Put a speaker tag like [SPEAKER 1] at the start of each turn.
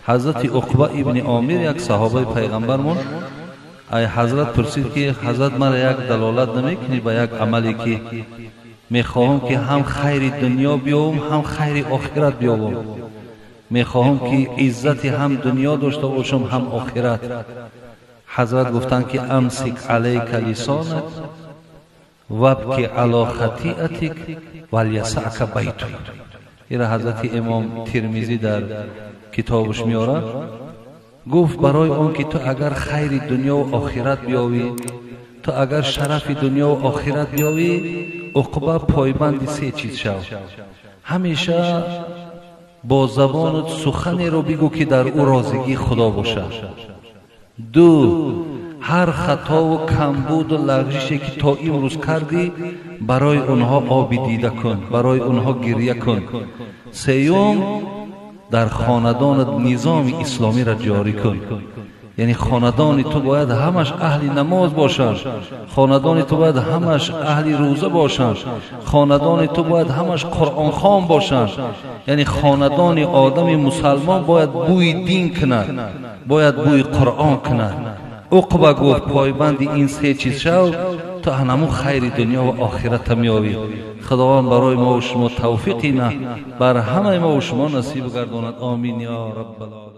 [SPEAKER 1] حضرت عقبه ابن عامر یک صحابه پیغمبرمون ای حضرت پرسید که حضرت مرا یک دلالت نمیکنی به یک عملی که میخواهم که هم خیر دنیا بیابم هم خیر آخرت بیابم، میخواهم که عزت هم دنیا داشته باشم هم آخرت. حضرت گفتند که امسک علیک لسانک وابکی علی خطیئتک ولیسعک بیتک. این حضرت امام ترمذی در کتابش میاره، گفت برای آن که تو اگر خیر دنیا و آخرت بیابی، تو اگر شرف دنیا و آخرت بیابی، عقبه پایبند سه چیز شو. همیشه با زبانت سخنی رو بگو که در او راضی خدا باشه. دو، هر خطا و کمبود و لغزشی که تا امروز کردی برای اونها آب دیده کن، برای اونها گریه کن. سیوم، در خاندان نظام اسلامی را جاری کن. یعنی خاندان تو باید همش اهل نماز باشند، خاندان تو باید همش اهل روزه باشند، خاندان تو باید همش قرآن خوان باشند. یعنی خاندان آدم مسلمان باید بوی دین کند، باید بوی قرآن کند. عقبه گفت پایبند این سه چیز شو تا همون خیر دنیا و آخرت میابی. خداوند برای ما و شما توفیقی نه بر همه ما و شما نصیب گرداند. آمین یا رب العالمین.